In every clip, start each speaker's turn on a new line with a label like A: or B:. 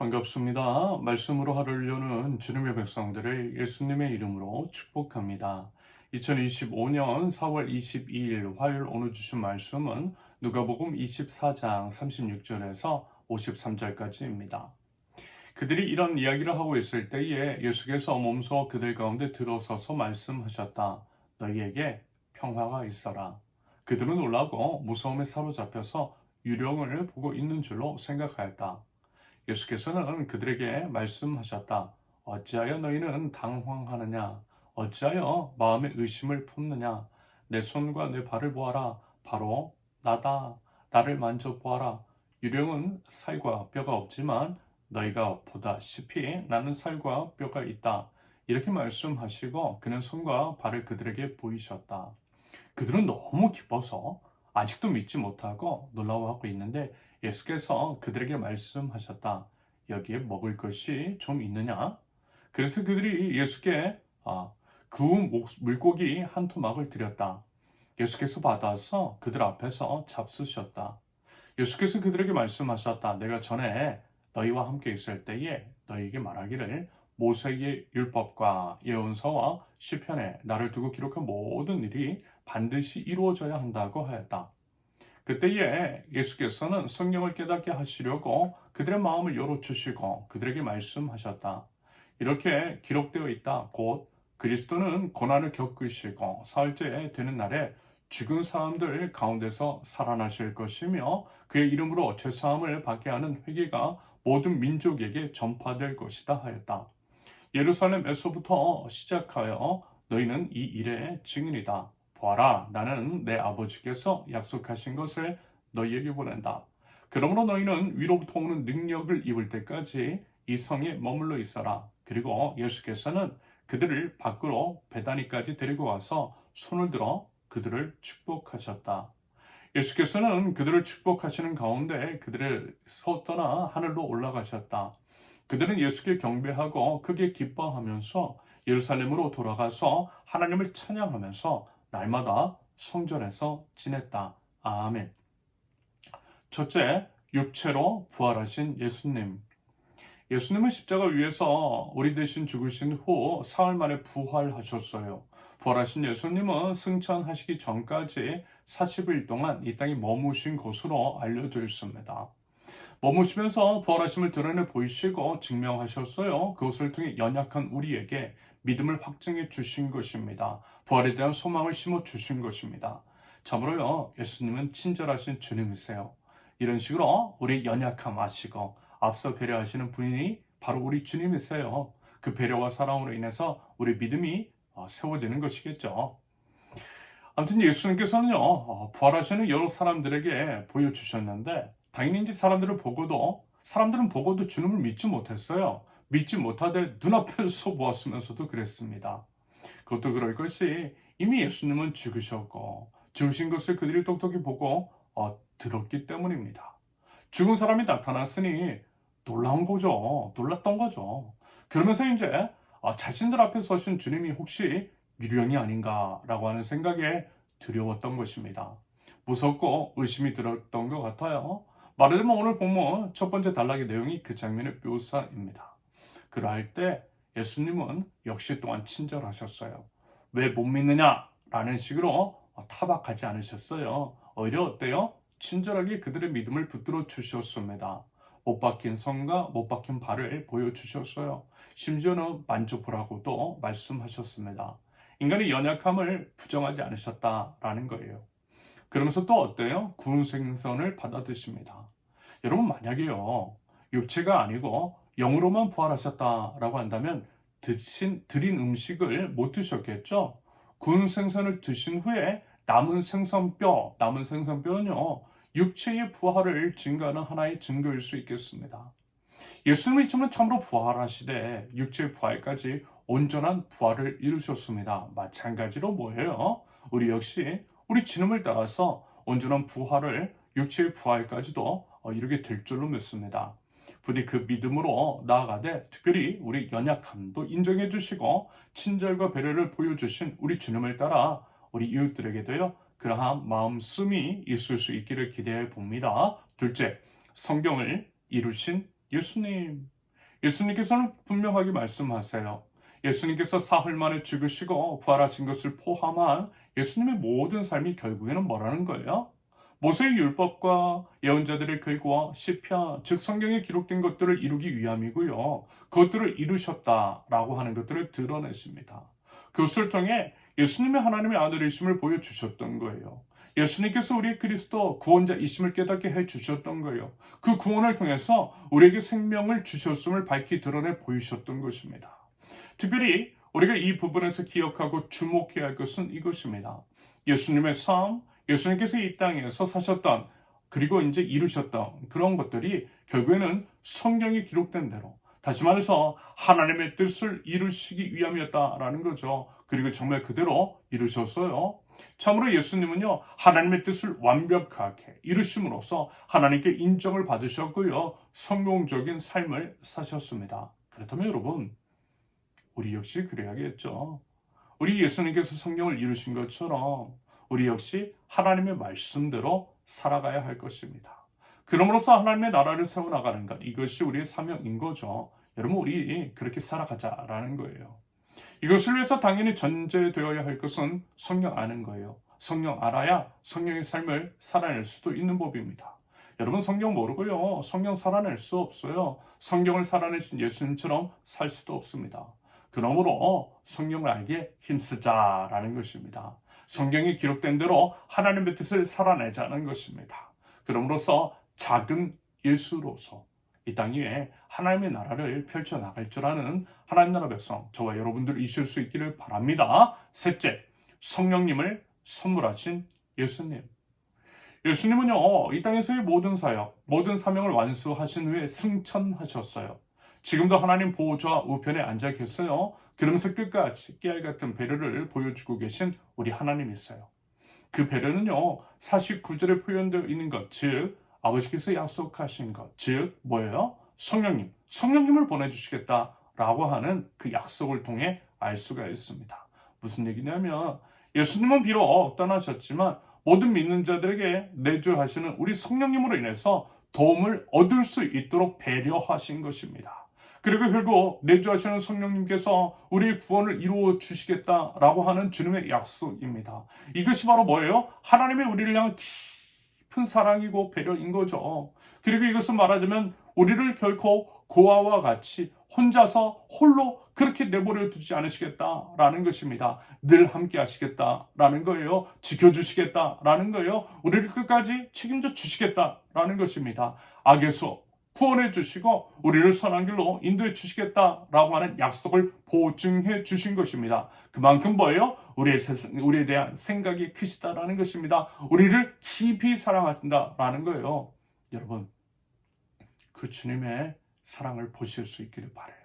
A: 반갑습니다. 말씀으로 하루를 여는 주님의 백성들을 예수님의 이름으로 축복합니다. 2025년 4월 22일 화요일 오늘 주신 말씀은 누가복음 24장 36절에서 53절까지입니다. 그들이 이런 이야기를 하고 있을 때에 예수께서 몸소 그들 가운데 들어서서 말씀하셨다. 너희에게 평화가 있어라. 그들은 놀라고 무서움에 사로잡혀서 유령을 보고 있는 줄로 생각하였다. 예수께서는 그들에게 말씀하셨다. 어찌하여 너희는 당황하느냐? 어찌하여 마음에 의심을 품느냐? 내 손과 내 발을 보아라. 바로 나다. 나를 만져보아라. 유령은 살과 뼈가 없지만 너희가 보다시피 나는 살과 뼈가 있다. 이렇게 말씀하시고 그는 손과 발을 그들에게 보이셨다. 그들은 너무 기뻐서 아직도 믿지 못하고 놀라워하고 있는데 예수께서 그들에게 말씀하셨다. 여기에 먹을 것이 좀 있느냐? 그래서 그들이 예수께 구운 물고기 한 토막을 드렸다. 예수께서 받아서 그들 앞에서 잡수셨다. 예수께서 그들에게 말씀하셨다. 내가 전에 너희와 함께 있을 때에 너희에게 말하기를 모세의 율법과 예언서와 시편에 나를 두고 기록한 모든 일이 반드시 이루어져야 한다고 하였다. 그때에 예수께서는 성경을 깨닫게 하시려고 그들의 마음을 열어주시고 그들에게 말씀하셨다. 이렇게 기록되어 있다. 곧 그리스도는 고난을 겪으시고 사흘째 되는 날에 죽은 사람들 가운데서 살아나실 것이며 그의 이름으로 죄사함을 받게 하는 회개가 모든 민족에게 전파될 것이다 하였다. 예루살렘에서부터 시작하여 너희는 이 일의 증인이다. 보아라, 나는 내 아버지께서 약속하신 것을 너희에게 보낸다. 그러므로 너희는 위로부터 오는 능력을 입을 때까지 이 성에 머물러 있어라. 그리고 예수께서는 그들을 밖으로 베다니까지 데리고 와서 손을 들어 그들을 축복하셨다. 예수께서는 그들을 축복하시는 가운데 그들을 떠나 하늘로 올라가셨다. 그들은 예수께 경배하고 크게 기뻐하면서 예루살렘으로 돌아가서 하나님을 찬양하면서 날마다 성전에서 지냈다. 아멘. 첫째, 육체로 부활하신 예수님. 예수님은 십자가 위에서 우리 대신 죽으신 후 사흘 만에 부활하셨어요. 부활하신 예수님은 승천하시기 전까지 40일 동안 이 땅에 머무신 것으로 알려져 있습니다. 머무시면서 부활하심을 드러내 보이시고 증명하셨어요. 그것을 통해 연약한 우리에게 믿음을 확증해 주신 것입니다. 부활에 대한 소망을 심어 주신 것입니다. 참으로요, 예수님은 친절하신 주님이세요. 이런 식으로 우리 연약함 아시고 앞서 배려하시는 분이 바로 우리 주님이세요. 그 배려와 사랑으로 인해서 우리 믿음이 세워지는 것이겠죠. 아무튼 예수님께서는요, 부활하시는 여러 사람들에게 보여주셨는데, 당연히 이제 사람들은 보고도 주님을 믿지 못했어요. 믿지 못하되 눈앞에서 보았으면서도 그랬습니다. 그것도 그럴 것이 이미 예수님은 죽으셨고, 죽으신 것을 그들이 똑똑히 보고 들었기 때문입니다. 죽은 사람이 나타났으니 놀라운 거죠. 놀랐던 거죠. 그러면서 이제 자신들 앞에 서신 주님이 혹시 유령이 아닌가라고 하는 생각에 두려웠던 것입니다. 무섭고 의심이 들었던 것 같아요. 말하자면 오늘 본문 첫 번째 단락의 내용이 그 장면의 묘사입니다. 그러할 때 예수님은 역시 또한 친절하셨어요. 왜 못 믿느냐? 라는 식으로 타박하지 않으셨어요. 오히려 어때요? 친절하게 그들의 믿음을 붙들어 주셨습니다. 못 박힌 손과 못 박힌 발을 보여주셨어요. 심지어는 만져보라고도 말씀하셨습니다. 인간의 연약함을 부정하지 않으셨다라는 거예요. 그러면서 또 어때요? 구운 생선을 받아 드십니다. 여러분 만약에요, 육체가 아니고 영으로만 부활하셨다라고 한다면 드린 음식을 못 드셨겠죠? 구운 생선을 드신 후에 남은 생선뼈는요, 육체의 부활을 증거하는 하나의 증거일 수 있겠습니다. 예수님이 참으로 부활하시되 육체의 부활까지 온전한 부활을 이루셨습니다. 마찬가지로 뭐예요? 우리 역시 우리 진음을 따라서 온전한 부활을 육체의 부활까지도 이루게 될 줄로 믿습니다. 부디 그 믿음으로 나아가되 특별히 우리 연약함도 인정해 주시고 친절과 배려를 보여주신 우리 주님을 따라 우리 이웃들에게도요 그러한 마음씀이 있을 수 있기를 기대해 봅니다. 둘째, 성경을 이루신 예수님. 예수님께서는 분명하게 말씀하세요. 예수님께서 사흘 만에 죽으시고 부활하신 것을 포함한 예수님의 모든 삶이 결국에는 뭐라는 거예요? 모세의 율법과 예언자들의 글과 시편, 즉 성경에 기록된 것들을 이루기 위함이고요. 그것들을 이루셨다라고 하는 것들을 드러내십니다. 그것을 통해 예수님의 하나님의 아들이심을 보여주셨던 거예요. 예수님께서 우리의 그리스도 구원자이심을 깨닫게 해주셨던 거예요. 그 구원을 통해서 우리에게 생명을 주셨음을 밝히 드러내 보이셨던 것입니다. 특별히 우리가 이 부분에서 기억하고 주목해야 할 것은 이것입니다. 예수님의 삶, 예수님께서 이 땅에서 사셨던 그리고 이제 이루셨던 그런 것들이 결국에는 성경에 기록된 대로 다시 말해서 하나님의 뜻을 이루시기 위함이었다라는 거죠. 그리고 정말 그대로 이루셨어요. 참으로 예수님은요, 하나님의 뜻을 완벽하게 이루심으로써 하나님께 인정을 받으셨고요, 성공적인 삶을 사셨습니다. 그렇다면 여러분, 우리 역시 그래야겠죠. 우리 예수님께서 성경을 이루신 것처럼 우리 역시 하나님의 말씀대로 살아가야 할 것입니다. 그럼으로써 하나님의 나라를 세워나가는 것, 이것이 우리의 사명인 거죠. 여러분, 우리 그렇게 살아가자라는 거예요. 이것을 위해서 당연히 전제되어야 할 것은 성경 아는 거예요. 성경 알아야 성령의 삶을 살아낼 수도 있는 법입니다. 여러분, 성경 모르고요, 성경 살아낼 수 없어요. 성경을 살아내신 예수님처럼 살 수도 없습니다. 그러므로 성경을 알기에 힘쓰자라는 것입니다. 성경이 기록된 대로 하나님의 뜻을 살아내자는 것입니다. 그러므로서 작은 예수로서 이 땅 위에 하나님의 나라를 펼쳐나갈 줄 아는 하나님 나라 백성, 저와 여러분들 이실 수 있기를 바랍니다. 셋째, 성령님을 선물하신 예수님. 예수님은요, 이 땅에서의 모든 사역, 모든 사명을 완수하신 후에 승천하셨어요. 지금도 하나님 보좌 우편에 앉아 계세요. 그러면서 끝까지 깨알 같은 배려를 보여주고 계신 우리 하나님이 있어요. 그 배려는요, 49절에 표현되어 있는 것, 즉 아버지께서 약속하신 것, 즉 뭐예요? 성령님을 보내주시겠다라고 하는 그 약속을 통해 알 수가 있습니다. 무슨 얘기냐면 예수님은 비록 떠나셨지만 모든 믿는 자들에게 내주하시는 우리 성령님으로 인해서 도움을 얻을 수 있도록 배려하신 것입니다. 그리고 결국 내주하시는 성령님께서 우리의 구원을 이루어 주시겠다라고 하는 주님의 약속입니다. 이것이 바로 뭐예요? 하나님의 우리를 향한 깊은 사랑이고 배려인 거죠. 그리고 이것은 말하자면 우리를 결코 고아와 같이 혼자서 홀로 그렇게 내버려 두지 않으시겠다라는 것입니다. 늘 함께 하시겠다라는 거예요. 지켜주시겠다라는 거예요. 우리를 끝까지 책임져 주시겠다라는 것입니다. 악에서 구원해 주시고 우리를 선한 길로 인도해 주시겠다라고 하는 약속을 보증해 주신 것입니다. 그만큼 뭐예요? 우리에 대한 생각이 크시다라는 것입니다. 우리를 깊이 사랑하신다라는 거예요. 여러분, 그 주님의 사랑을 보실 수 있기를 바라요.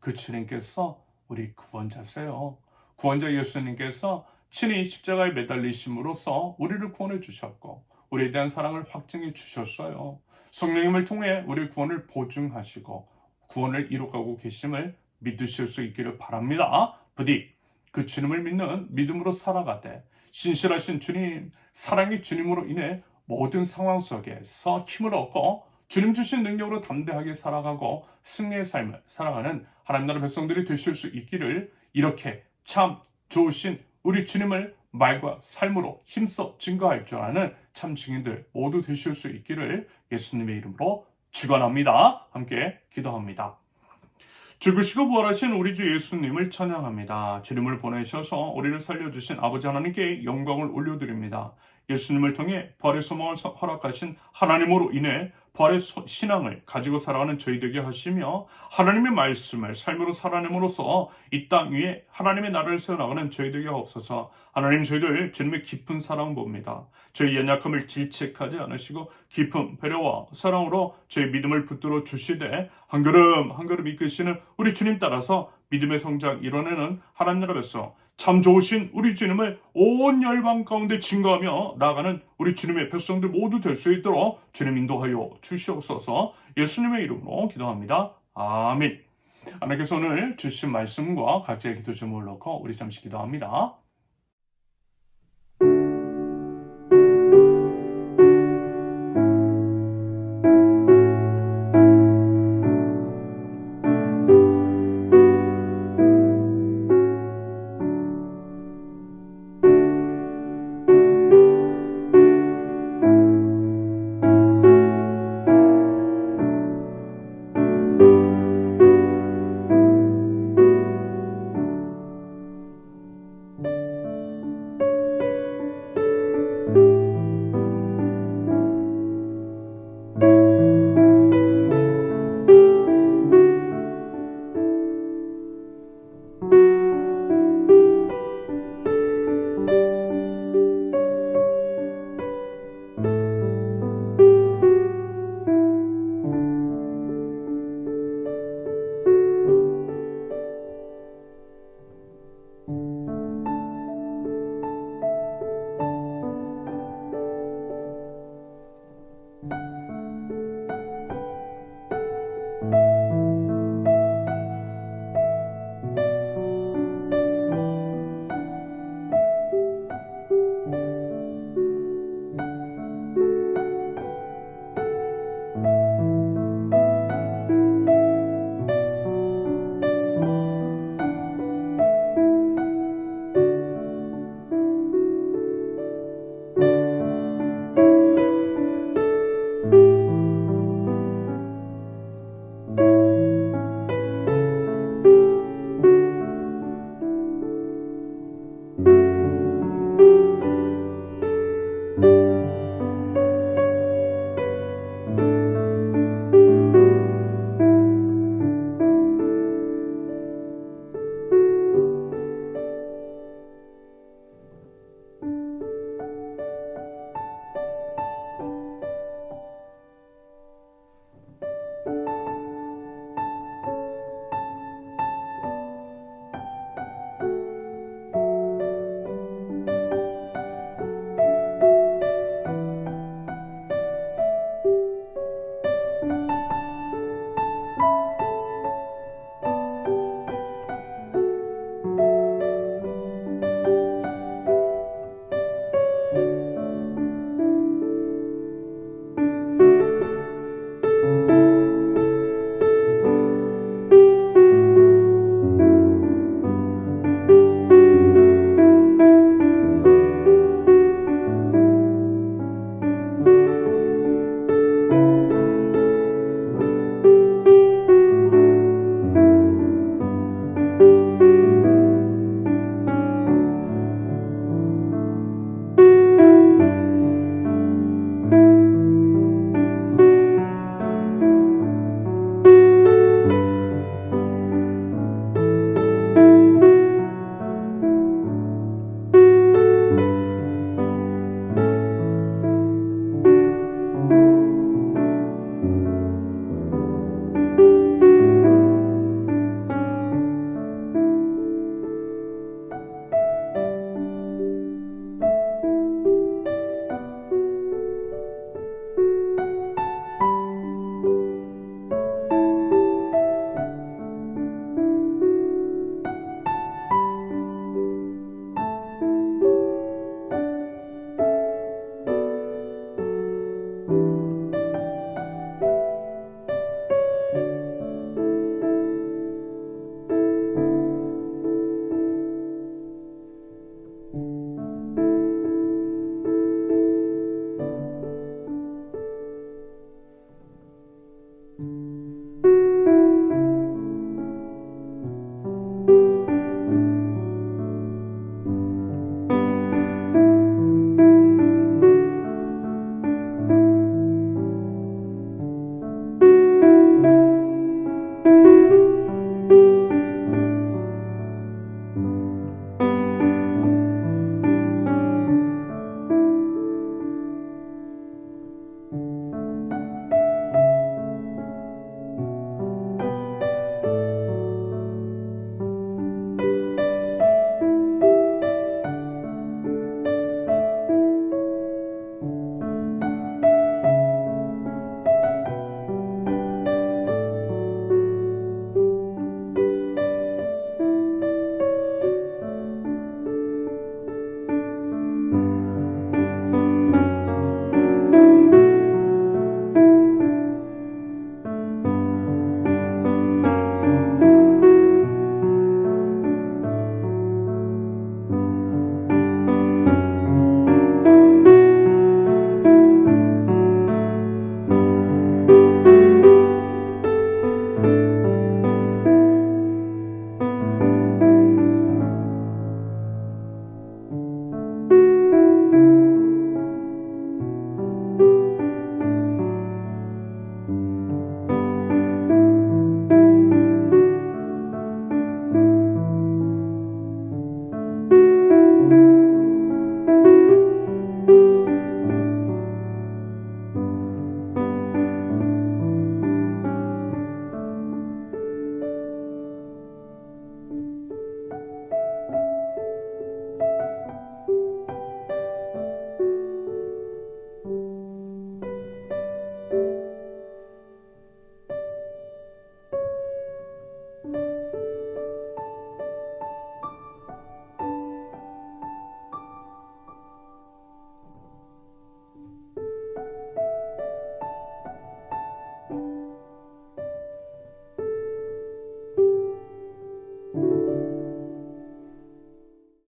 A: 그 주님께서 우리 구원자세요. 구원자 예수님께서 친히 십자가에 매달리심으로써 우리를 구원해 주셨고 우리에 대한 사랑을 확증해 주셨어요. 성령님을 통해 우리 구원을 보증하시고 구원을 이루어가고 계심을 믿으실 수 있기를 바랍니다. 부디 그 주님을 믿는 믿음으로 살아가되 신실하신 주님, 사랑의 주님으로 인해 모든 상황 속에서 힘을 얻고 주님 주신 능력으로 담대하게 살아가고 승리의 삶을 살아가는 하나님 나라 백성들이 되실 수 있기를, 이렇게 참 좋으신 우리 주님을 말과 삶으로 힘써 증거할 줄 아는 참 증인들 모두 되실 수 있기를 예수님의 이름으로 축원합니다. 함께 기도합니다. 죽으시고 부활하신 우리 주 예수님을 찬양합니다. 주님을 보내셔서 우리를 살려주신 아버지 하나님께 영광을 올려드립니다. 예수님을 통해 부활의 소망을 허락하신 하나님으로 인해 부활의 신앙을 가지고 살아가는 저희 되게 하시며 하나님의 말씀을 삶으로 살아냄으로써 이 땅 위에 하나님의 나라를 세워나가는 저희 되게 하옵소서. 하나님, 저희들 주님의 깊은 사랑 봅니다. 저희 연약함을 질책하지 않으시고 깊은 배려와 사랑으로 저희 믿음을 붙들어 주시되 한 걸음 한 걸음 이끄시는 우리 주님 따라서 믿음의 성장 이뤄내는 하나님 나라 백성, 참 좋으신 우리 주님을 온 열방 가운데 증거하며 나아가는 우리 주님의 백성들 모두 될 수 있도록 주님 인도하여 주시옵소서. 예수님의 이름으로 기도합니다. 아멘. 하나님께서 오늘 주신 말씀과 각자의 기도 제목을 넣고 우리 잠시 기도합니다.